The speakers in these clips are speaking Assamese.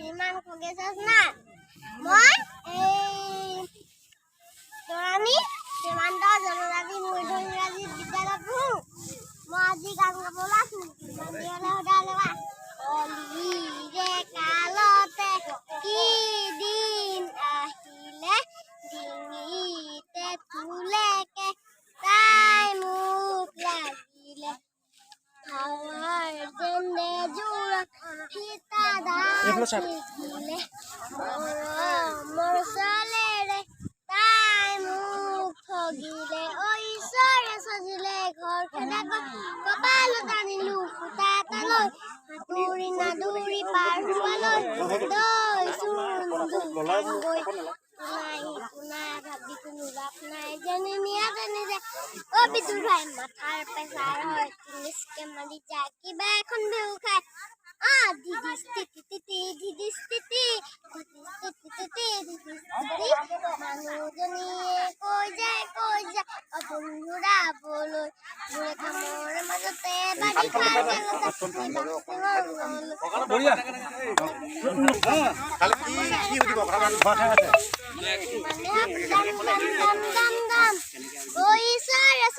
সিমান খগে চাস না মই এই তোৰানি সীমান্ত জনজাতি মধ্যইংৰাজী বিদ্যালয়ত পঢ়ো মই আজি গান গাবলৈ আছো মন্দিৰলৈ সদায় অলিৰে কালতে কি দিন আহিলে ডিঙিতে ফুলেকে তাই মোক লাগিলে হাৱাৰ যেনে জোৰত সীতা দাখিলে মৰমৰ চলেৰে তাই মোক ঠগিলে ঐ ঈশ্বৰে সজিলে ঘৰ কেনেকৈ কপালত আনিলো সূতা এটালৈ সাঁতুৰি নাদৌৰি পাৰ হোৱালৈ দৈ চোৰ নাই ভাবি কোনো লাভ নাই যেনে নিয়া তেনে যায় অ বিদুৰ ভাই মাথাৰ পেচাৰ হয় তিনিচকে মাৰি যায় কিবা এখন বিহু খায় মানুহজনীয়ে কৈ যায় বন্ধুৰাবলৈ বুঢ়ে কামৰ মাজতে বাৰী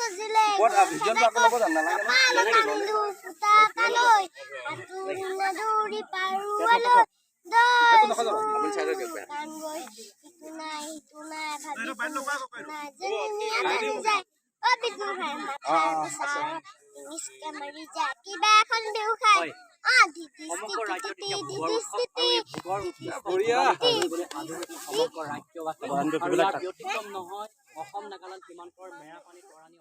সজিলে দৌৰি পাৰোৱালৈ কিবা এখন বিহু খাই অসম নাগালেণ্ড সীমান্তৰ মেৰাপানী তৰাণী